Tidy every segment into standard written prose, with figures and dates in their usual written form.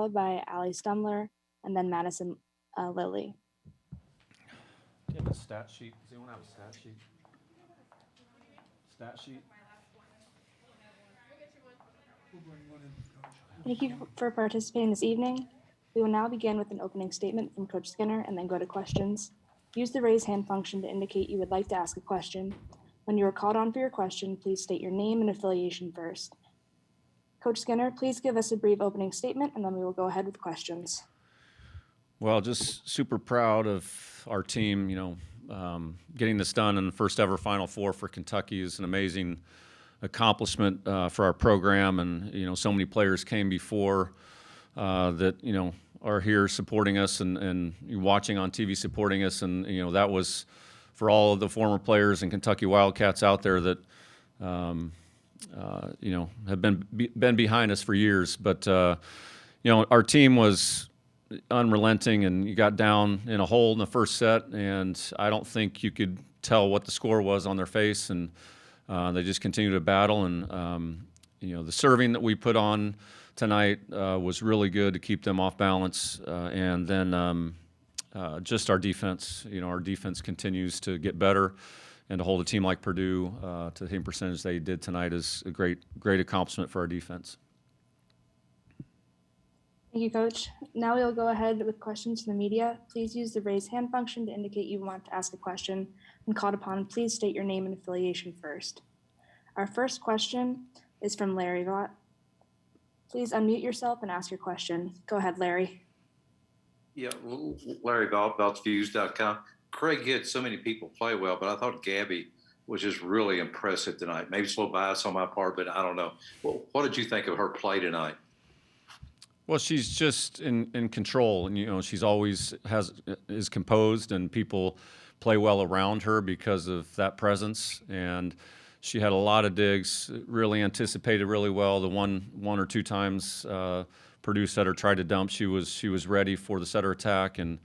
followed by Stumler, and then Madison Lilley. Do you have a stat sheet? Does anyone have a stat sheet? Stat sheet? Thank you for participating this evening. We will now begin with an opening statement from Coach Skinner and then go to questions. Use the raise hand function to indicate you would like to ask a question. When you are called on for your question, please state your name and affiliation first. Coach Skinner, please give us a brief opening statement and then we will go ahead with questions. Well, just super proud of our team. Getting this done in the first ever Final Four for Kentucky is an amazing accomplishment for our program, and so many players came before that are here supporting us and watching on TV supporting us, and that was for all of the former players and Kentucky Wildcats out there that have been behind us for years. But our team was unrelenting, and you got down in a hole in the first set, and I don't think you could tell what the score was on their face, and they just continued to battle. And the serving that we put on tonight was really good to keep them off balance, and then just our defense. Our defense continues to get better, and to hold a team like Purdue to the same percentage they did tonight is a great accomplishment for our defense. Thank you, Coach. Now we'll go ahead with questions from the media. Please use the raise hand function to indicate you want to ask a question. When called upon, please state your name and affiliation first. Our first question is from Larry Vaught. Please unmute yourself and ask your question. Go ahead, Larry. Yeah, Larry Vaught, VaughtsViews.com. Craig, you had so many people play well, but I thought Gabby was just really impressive tonight. Maybe it's a little bias on my part, but I don't know. Well, what did you think of her play tonight? Well, she's just in control, and she's always is composed, and people play well around her because of that presence. And she had a lot of digs, really anticipated really well. The one or two times Purdue setter tried to dump, she was ready for the setter attack, and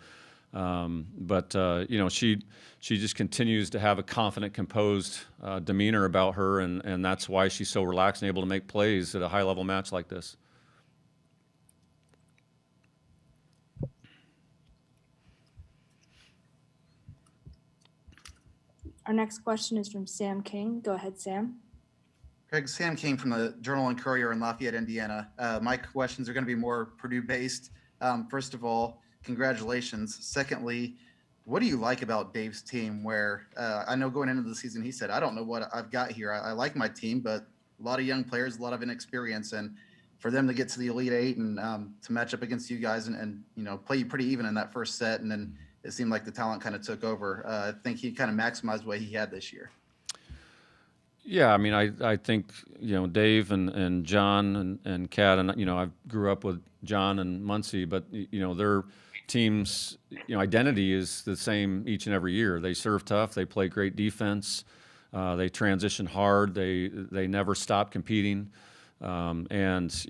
but she just continues to have a confident, composed demeanor about her, and that's why she's so relaxed and able to make plays at a high level match like this. Our next question is from Sam King. Go ahead, Sam. Craig, Sam King from the Journal and Courier in Lafayette, Indiana. My questions are going to be more Purdue-based. First of all, congratulations. Secondly, what do you like about Dave's team where I know going into the season he said, I don't know what I've got here. I like my team, but a lot of young players, a lot of inexperience. And for them to get to the Elite Eight and to match up against you guys and play you pretty even in that first set, and then it seemed like the talent kind of took over. I think he kind of maximized what he had this year. Yeah, I mean, I think Dave and John and Kat, and I grew up with John and Muncie, but their team's identity is the same each and every year. They serve tough, they play great defense, they transition hard, they never stop competing, and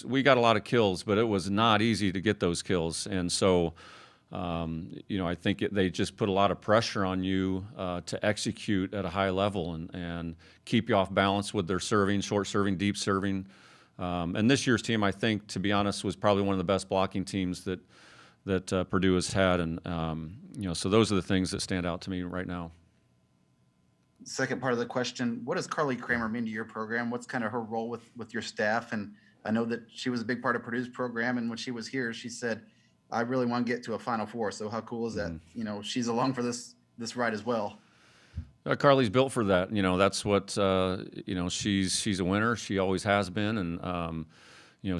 we got a lot of kills, but it was not easy to get those kills, and so. I think they just put a lot of pressure on you to execute at a high level and keep you off balance with their serving, short serving, deep serving. And this year's team, I think, to be honest, was probably one of the best blocking teams that Purdue has had. And, so those are the things that stand out to me right now. Second part of the question, what does Carly Kramer mean to your program? What's kind of her role with your staff? And I know that she was a big part of Purdue's program. And when she was here, she said, I really want to get to a Final Four. So how cool is that? She's along for this ride as well. Carly's built for that. That's what, she's a winner. She always has been. And,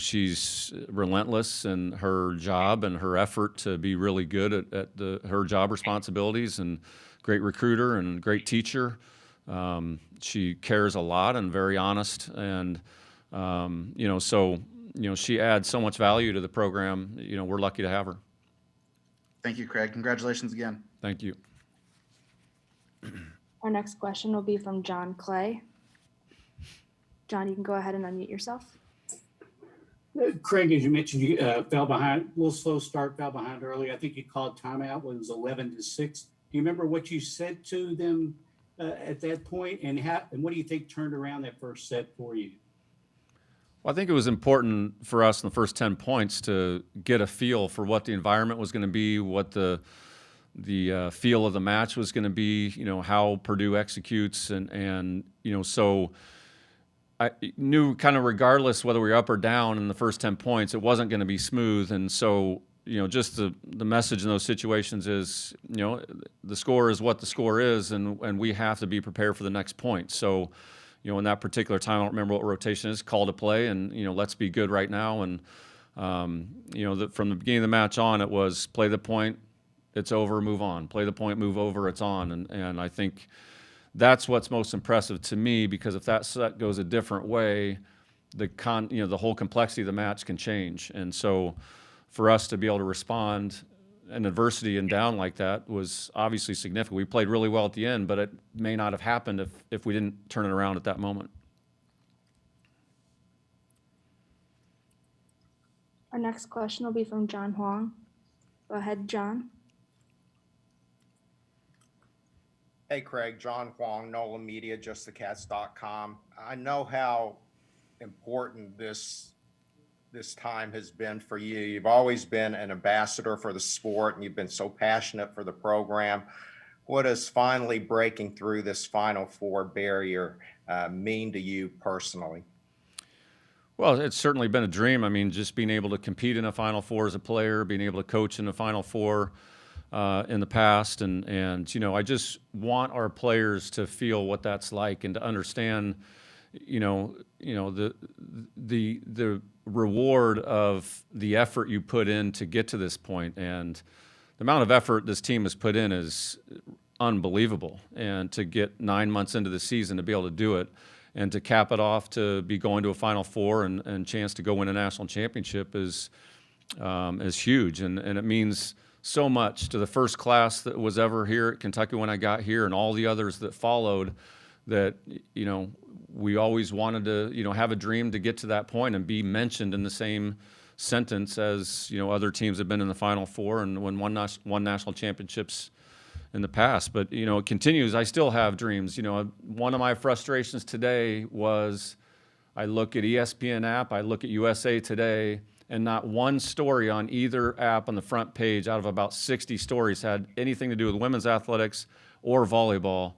she's relentless in her job and her effort to be really good at her job responsibilities, and great recruiter and great teacher. She cares a lot and very honest. And, she adds so much value to the program. We're lucky to have her. Thank you, Craig. Congratulations again. Thank you. Our next question will be from John Clay. John, you can go ahead and unmute yourself. Craig, as you mentioned, you fell behind, a little slow start, fell behind early. I think you called timeout when it was 11-6. Do you remember what you said to them at that point, and what do you think turned around that first set for you? Well, I think it was important for us in the first 10 points to get a feel for what the environment was going to be, what the feel of the match was going to be, how Purdue executes. And so I knew kind of regardless whether we were up or down in the first 10 points, it wasn't going to be smooth. And so, just the message in those situations is, the score is what the score is, and we have to be prepared for the next point. So, in that particular time, I don't remember what rotation is, call to play, and, let's be good right now. And, from the beginning of the match on, it was play the point, it's over, move on. Play the point, move over, it's on. And I think that's what's most impressive to me, because if that set goes a different way, the whole complexity of the match can change. And so for us to be able to respond in adversity and down like that was obviously significant. We played really well at the end, but it may not have happened if we didn't turn it around at that moment. Our next question will be from John Huang. Go ahead, John. Hey, Craig, John Huang, NOLA Media, justthecats.com. I know how important this time has been for you. You've always been an ambassador for the sport, and you've been so passionate for the program. What does finally breaking through this Final Four barrier mean to you personally? Well, it's certainly been a dream. I mean, just being able to compete in a Final Four as a player, being able to coach in a Final Four in the past, and I just want our players to feel what that's like and to understand, the reward of the effort you put in to get to this point. And the amount of effort this team has put in is unbelievable. And to get 9 months into the season to be able to do it, and to cap it off to be going to a Final Four and chance to go win a national championship is huge. And it means so much to the first class that was ever here at Kentucky when I got here, and all the others that followed, that, we always wanted to, have a dream to get to that point and be mentioned in the same sentence as, other teams have been in the Final Four and won national championships in the past. But, it continues. I still have dreams. One of my frustrations today was I look at ESPN app, I look at USA Today, and not one story on either app on the front page out of about 60 stories had anything to do with women's athletics or volleyball.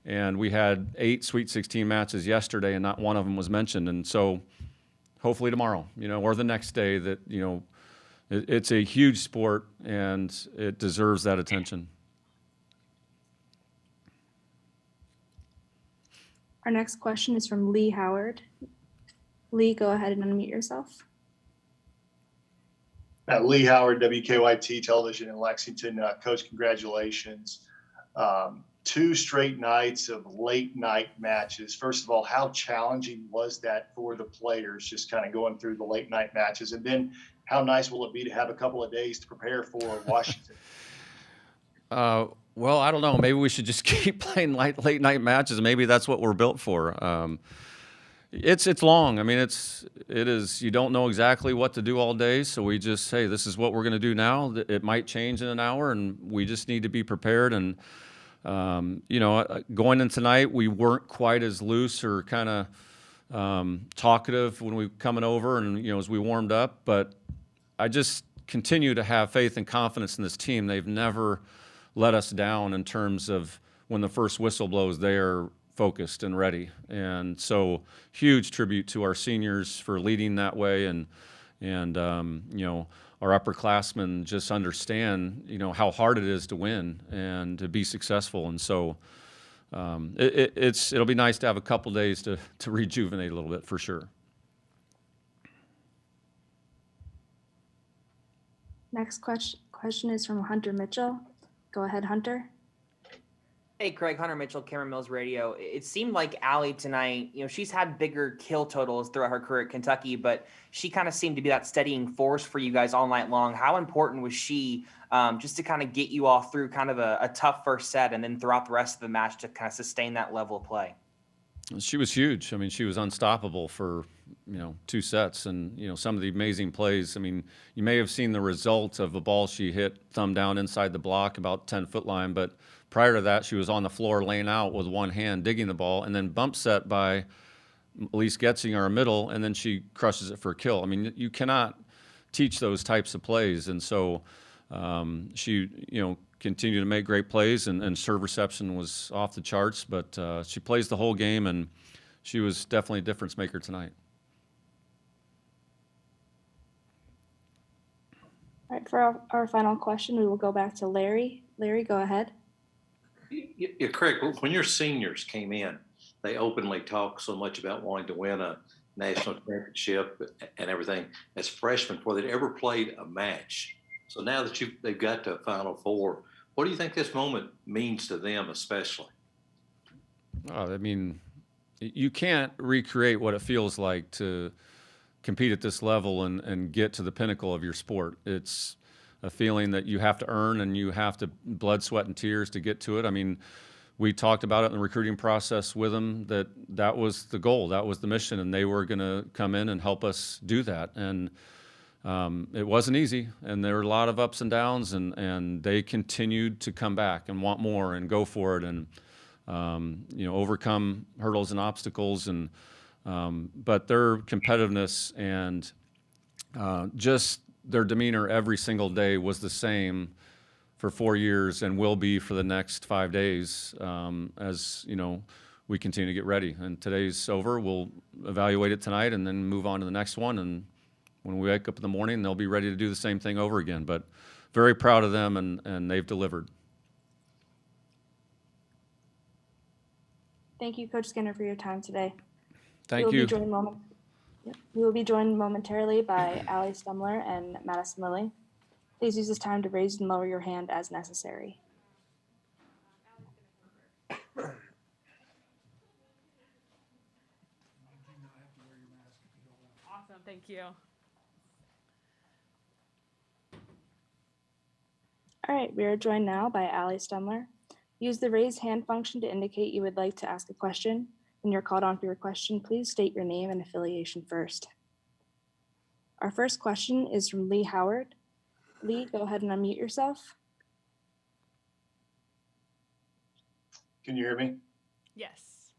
And we had 8 Sweet 16 matches yesterday, and not one of them was mentioned. And so hopefully tomorrow, or the next day, that, it's a huge sport and it deserves that attention. Our next question is from Lee Howard. Lee, go ahead and unmute yourself. Lee Howard, WKYT Television in Lexington. Coach, congratulations. 2 straight nights of late night matches. First of all, how challenging was that for the players, just kind of going through the late night matches? And then how nice will it be to have a couple of days to prepare for Washington? Well, I don't know. Maybe we should just keep playing late night matches. Maybe that's what we're built for. It's long. I mean, it is. You don't know exactly what to do all day, so we just say this is what we're going to do now. It might change in an hour, and we just need to be prepared. And going in tonight, we weren't quite as loose or kind of talkative when we coming over, and as we warmed up. But I just continue to have faith and confidence in this team. They've never let us down in terms of when the first whistle blows, they are focused and ready. And so huge tribute to our seniors for leading that way, and our upperclassmen just understand how hard it is to win and to be successful. And so it'll be nice to have a couple days to rejuvenate a little bit, for sure. Next question is from Hunter Mitchell. Go ahead, Hunter. Hey, Craig, Hunter Mitchell, Cameron Mills Radio. It seemed like Allie tonight, she's had bigger kill totals throughout her career at Kentucky, but she kind of seemed to be that steadying force for you guys all night long. How important was she just to kind of get you all through kind of a tough first set and then throughout the rest of the match to kind of sustain that level of play? She was huge. I mean, she was unstoppable for, 2 sets, and, some of the amazing plays. I mean, you may have seen the result of a ball she hit thumb down inside the block about 10-foot line, but prior to that, she was on the floor laying out with one hand, digging the ball, and then bump set by Elise Getzing, our middle, and then she crushes it for a kill. I mean, you cannot teach those types of plays, and so she, continued to make great plays, and serve reception was off the charts. But she plays the whole game, and she was definitely a difference maker tonight. All right, for our final question, we will go back to Larry. Larry, go ahead. Yeah, Craig, when your seniors came in, they openly talked so much about wanting to win a national championship and everything. As freshmen, before they'd ever played a match. So now that they've got to a Final Four, what do you think this moment means to them especially? I mean, you can't recreate what it feels like to compete at this level and get to the pinnacle of your sport. It's a feeling that you have to earn, and you have to blood, sweat, and tears to get to it. I mean, we talked about it in the recruiting process with them, that was the goal, that was the mission, and they were going to come in and help us do that. And it wasn't easy, and there were a lot of ups and downs, and they continued to come back and want more and go for it, and overcome hurdles and obstacles. And but their competitiveness and just their demeanor every single day was the same for 4 years, and will be for the next 5 days, as we continue to get ready. And today's over. We'll evaluate it tonight and then move on to the next one. And when we wake up in the morning, they'll be ready to do the same thing over again. But very proud of them, and they've delivered. Thank you, Coach Skinner, for your time today. Thank you. We will be joined momentarily by Allie Stumler and Madison Lilley. Please use this time to raise and lower your hand as necessary. Awesome, thank you. All right, we are joined now by Allie Stumler. Use the raise hand function to indicate you would like to ask a question. When you're called on for your question, please state your name and affiliation first. Our first question is from Lee Howard. Lee, go ahead and unmute yourself. Can you hear me? Yes.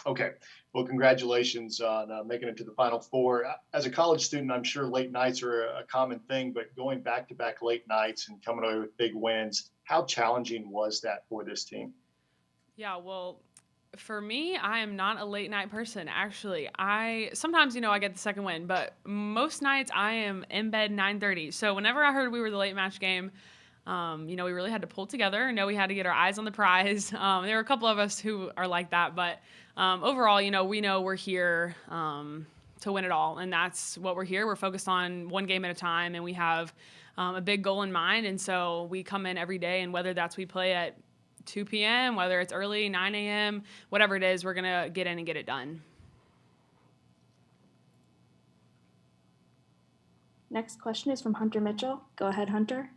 Okay. Well, congratulations on making it to the Final Four. As a college student, I'm sure late nights are a common thing, but going back-to-back late nights and coming away with big wins, how challenging was that for this team? Yeah, well, for me, I am not a late night person. Actually, sometimes, I get the second win, but most nights I am in bed 9:30. So whenever I heard we were the late match game, we really had to pull together. I know we had to get our eyes on the prize. There were a couple of us who are like that, but overall, we know we're here to win it all, and that's what we're here. We're focused on one game at a time, and we have a big goal in mind, and so we come in every day, and whether that's we play at 2 p.m., whether it's early, 9 a.m., whatever it is, we're going to get in and get it done. Next question is from Hunter Mitchell. Go ahead, Hunter.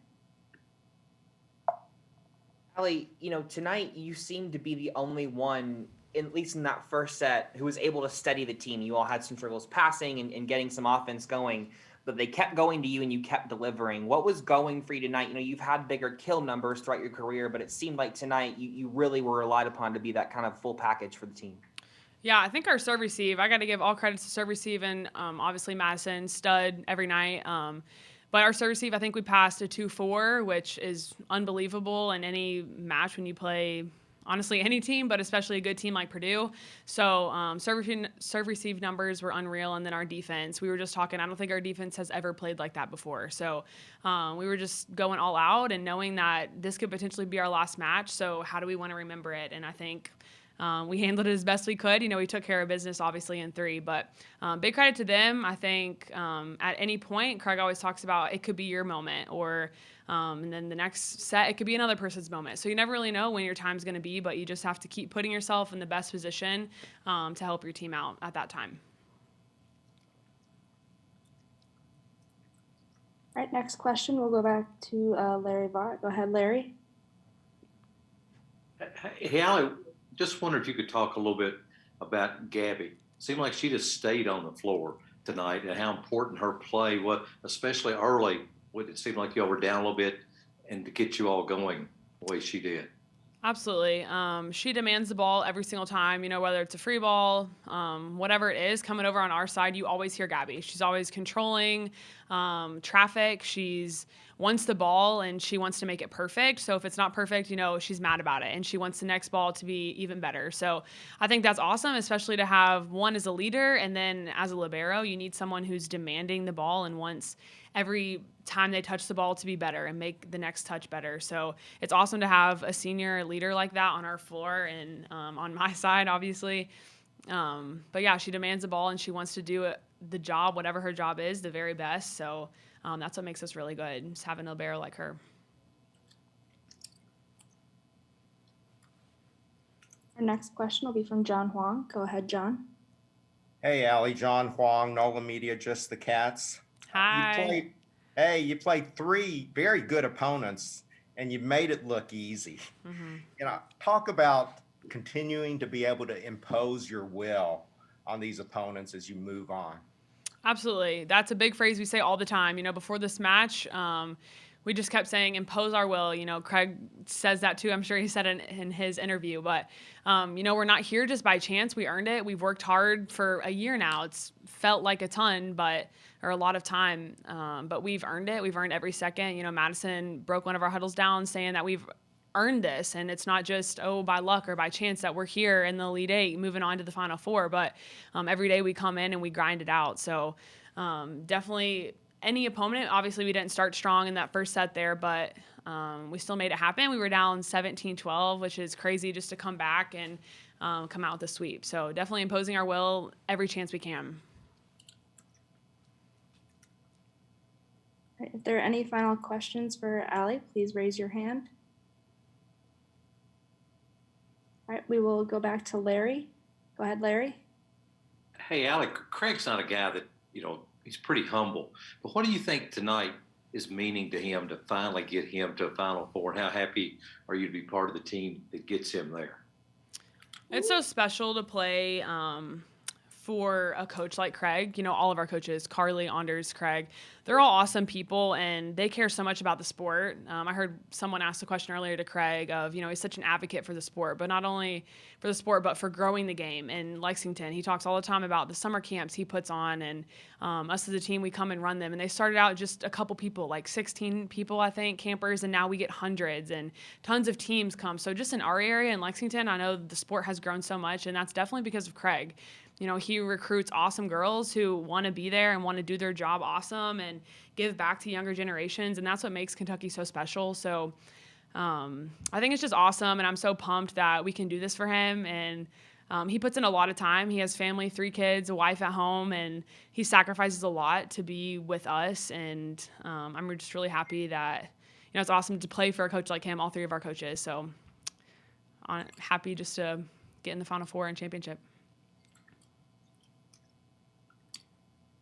Allie, tonight you seem to be the only one, at least in that first set, who was able to steady the team. You all had some struggles passing and getting some offense going, but they kept going to you and you kept delivering. What was going for you tonight? You've had bigger kill numbers throughout your career, but it seemed like tonight you really were relied upon to be that kind of full package for the team. Yeah, I think our serve receive, I got to give all credit to serve receive and obviously Madison, stud every night. But our serve receive, I think we passed a 2-4, which is unbelievable in any match when you play, honestly, any team, but especially a good team like Purdue. So serve receive numbers were unreal. And then our defense, we were just talking, I don't think our defense has ever played like that before. So we were just going all out and knowing that this could potentially be our last match. So how do we want to remember it? And I think we handled it as best we could. We took care of business, obviously, in 3. But big credit to them. I think at any point, Craig always talks about it could be your moment, or and then the next set, it could be another person's moment. So you never really know when your time's going to be, but you just have to keep putting yourself in the best position to help your team out at that time. All right, next question. We'll go back to Larry Vaught. Go ahead, Larry. Hey, Allie, just wonder if you could talk a little bit about Gabby. Seemed like she just stayed on the floor tonight, and how important her play was, especially early. It seemed like y'all were down a little bit, and to get you all going the way she did. Absolutely. She demands the ball every single time, whether it's a free ball, whatever it is coming over on our side, you always hear Gabby. She's always controlling traffic. She's wants the ball and she wants to make it perfect. So if it's not perfect, she's mad about it and she wants the next ball to be even better. So I think that's awesome, especially to have one as a leader and then as a libero, you need someone who's demanding the ball and wants every time they touch the ball to be better and make the next touch better. So it's awesome to have a senior leader like that on our floor and on my side, obviously. But yeah, she demands the ball and she wants to do the job, whatever her job is, the very best. So that's what makes us really good, just having a libero like her. Our next question will be from John Huang. Go ahead, John. Hey, Allie, John Huang, NOLA Media, Just the Cats. Hi. You played 3 very good opponents, and you made it look easy. Mm-hmm. Talk about continuing to be able to impose your will on these opponents as you move on. Absolutely. That's a big phrase we say all the time. Before this match, we just kept saying impose our will. Craig says that too. I'm sure he said it in his interview. But, we're not here just by chance. We earned it. We've worked hard for a year now. It's felt like a ton, or a lot of time. But we've earned it. We've earned every second. Madison broke one of our huddles down saying that we've earned this. And it's not just, by luck or by chance that we're here in the Elite Eight moving on to the Final Four. But every day we come in and we grind it out. So definitely any opponent, obviously we didn't start strong in that first set there, but we still made it happen. We were down 17-12, which is crazy just to come back and come out with a sweep. So definitely imposing our will every chance we can. All right, if there are any final questions for Allie, please raise your hand. All right, we will go back to Larry. Go ahead, Larry. Hey, Allie, Craig's not a guy that, he's pretty humble. But what do you think tonight is meaning to him to finally get him to a Final Four? And how happy are you to be part of the team that gets him there? It's so special to play for a coach like Craig. All of our coaches, Carly, Anders, Craig, they're all awesome people and they care so much about the sport. I heard someone ask the question earlier to Craig of, he's such an advocate for the sport, but not only for the sport, but for growing the game in Lexington. He talks all the time about the summer camps he puts on and us as a team, we come and run them. And they started out just a couple people, like 16 people, I think, campers, and now we get hundreds and tons of teams come. So just in our area in Lexington, I know the sport has grown so much and that's definitely because of Craig. He recruits awesome girls who want to be there and want to do their job awesome and give back to younger generations. And that's what makes Kentucky so special. So I think it's just awesome. And I'm so pumped that we can do this for him. And he puts in a lot of time. He has family, 3 kids, a wife at home, and he sacrifices a lot to be with us. And I'm just really happy that, it's awesome to play for a coach like him, all 3 of our coaches. So I'm happy just to get in the Final Four and championship.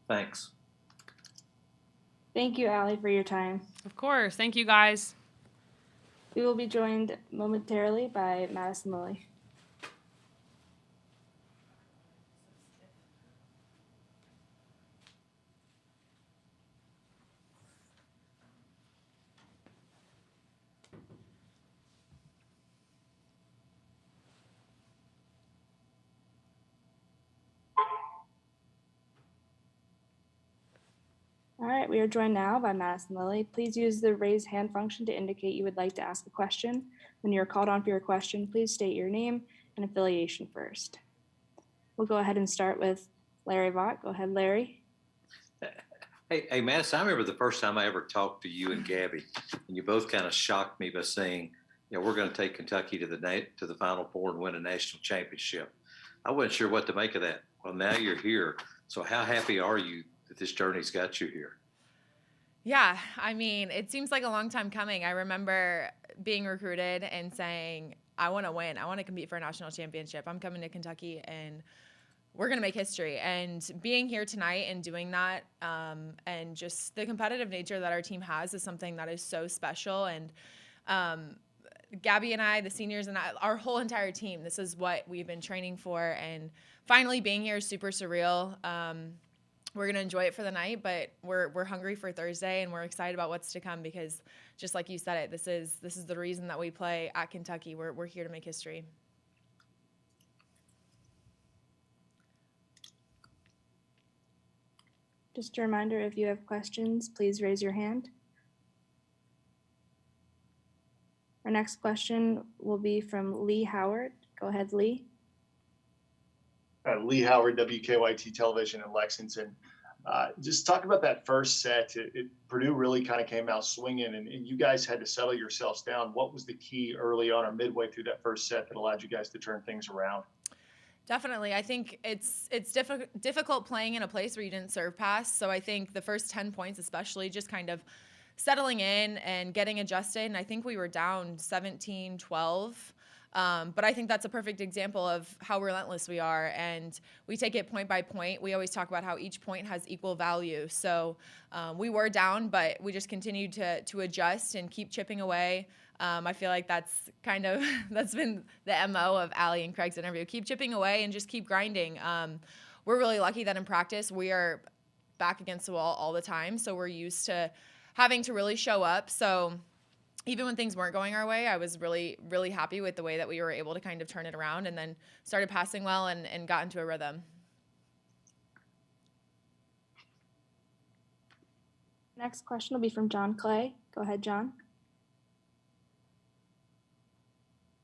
Thanks. Thank you, Allie, for your time. Of course. Thank you, guys. We will be joined momentarily by Madison Lilley. All right, we are joined now by Madison Lilley. Please use the raise hand function to indicate you would like to ask a question. When you're called on for your question, please state your name and affiliation first. We'll go ahead and start with Larry Vaught. Go ahead, Larry. Hey, Madison, I remember the first time I ever talked to you and Gabby, and you both kind of shocked me by saying, we're going to take Kentucky to the Final Four and win a national championship. I wasn't sure what to make of that. Well, now you're here. So how happy are you that this journey's got you here? Yeah, I mean, it seems like a long time coming. I remember being recruited and saying, I want to win. I want to compete for a national championship. I'm coming to Kentucky and we're going to make history. And being here tonight and doing that and just the competitive nature that our team has is something that is so special. And Gabby and I, the seniors and I, our whole entire team, this is what we've been training for. And finally being here is super surreal. we're going to enjoy it for the night, but we're hungry for Thursday, and we're excited about what's to come because just like you said it, this is the reason that we play at Kentucky. We're here to make history. Just a reminder, if you have questions, please raise your hand. Our next question will be from Lee Howard. Go ahead, Lee. Lee Howard, WKYT Television in Lexington. Just talk about that first set. Purdue really kind of came out swinging, and you guys had to settle yourselves down. What was the key early on or midway through that first set that allowed you guys to turn things around? Definitely. I think it's difficult playing in a place where you didn't serve pass. So I think the first 10 points especially just kind of settling in and getting adjusted. And I think we were down 17-12. But I think that's a perfect example of how relentless we are, and we take it point by point. We always talk about how each point has equal value. So we were down, but we just continued to adjust and keep chipping away. I feel like that's been the MO of Allie and Craig's interview. Keep chipping away and just keep grinding. We're really lucky that in practice we are back against the wall all the time, so we're used to having to really show up. So even when things weren't going our way, I was really, really happy with the way that we were able to kind of turn it around and then started passing well and got into a rhythm. Next question will be from John Clay. Go ahead, John.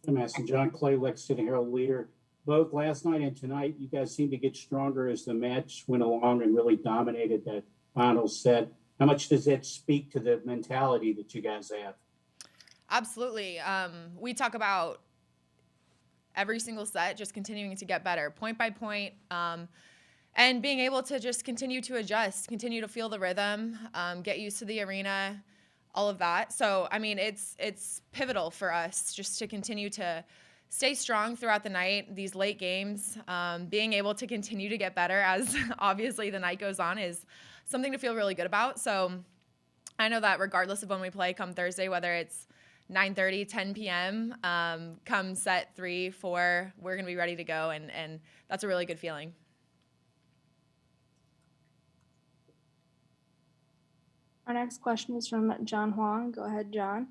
I'm asking John Clay, Lexington Herald leader. Both last night and tonight, you guys seem to get stronger as the match went along and really dominated that final set. How much does that speak to the mentality that you guys have? Absolutely. We talk about every single set just continuing to get better, point by point, and being able to just continue to adjust, continue to feel the rhythm, get used to the arena, all of that. So, I mean, it's pivotal for us just to continue to stay strong throughout the night, these late games, being able to continue to get better as obviously the night goes on is something to feel really good about. So I know that regardless of when we play come Thursday, whether it's 9:30, 10 p.m., come set 3, 4, we're going to be ready to go, and that's a really good feeling. Our next question is from John Huang. Go ahead, John.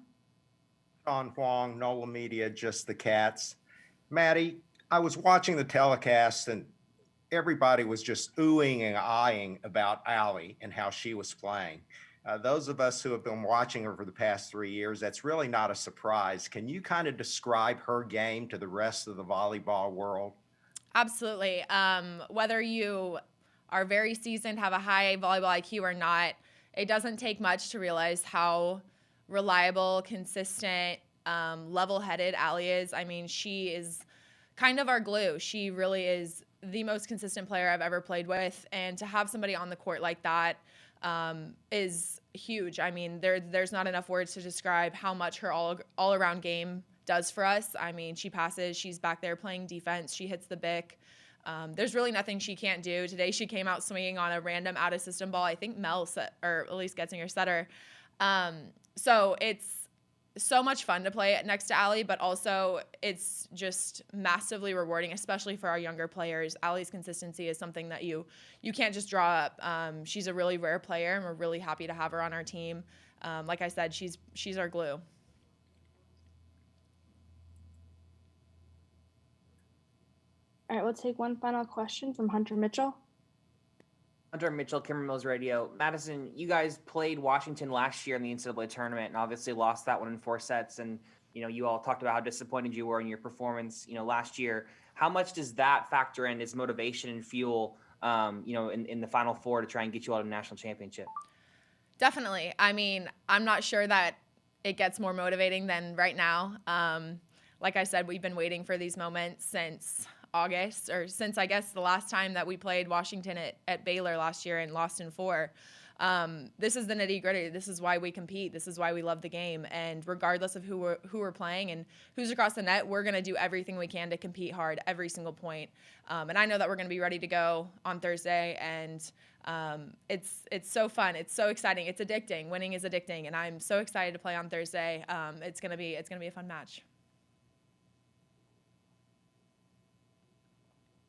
John Huang, NOLA Media, Just the Cats. Maddie, I was watching the telecast and everybody was just oohing and eyeing about Allie and how she was playing. Those of us who have been watching her for the past 3 years, that's really not a surprise. Can you kind of describe her game to the rest of the volleyball world? Absolutely. Whether you are very seasoned, have a high volleyball IQ or not, it doesn't take much to realize how reliable, consistent, level-headed Allie is. I mean, she is kind of our glue. She really is the most consistent player I've ever played with, and to have somebody on the court like that is huge. I mean, there's not enough words to describe how much her all-around game does for us. I mean, she passes, she's back there playing defense, she hits the bic. There's really nothing she can't do. Today she came out swinging on a random out-of-system ball. I think Mel set, or Elise Getzinger set her. So it's so much fun to play next to Allie, but also it's just massively rewarding, especially for our younger players. Allie's consistency is something that you can't just draw up. She's a really rare player, and we're really happy to have her on our team. Like I said, she's our glue. All right, we'll take one final question from Hunter Mitchell. Hunter Mitchell, Kimmer Mills Radio. Madison, you guys played Washington last year in the NCAA tournament and obviously lost that one in 4 sets. And, you all talked about how disappointed you were in your performance, last year. How much does that factor in as motivation and fuel, in the Final Four to try and get you all to a national championship? Definitely. I mean, I'm not sure that it gets more motivating than right now. Like I said, we've been waiting for these moments since August, or since I guess the last time that we played Washington at Baylor last year and lost in 4. This is the nitty gritty. This is why we compete. This is why we love the game. And regardless of who we're playing and who's across the net, we're going to do everything we can to compete hard every single point. And I know that we're going to be ready to go on Thursday. And it's so fun. It's so exciting. It's addicting. Winning is addicting. And I'm so excited to play on Thursday. It's going to be a fun match.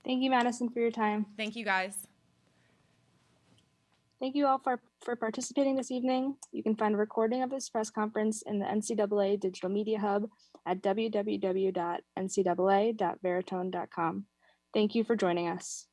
Thank you, Madison, for your time. Thank you, guys. Thank you all for participating this evening. You can find a recording of this press conference in the NCAA Digital Media Hub at www.ncaa.veritone.com. Thank you for joining us.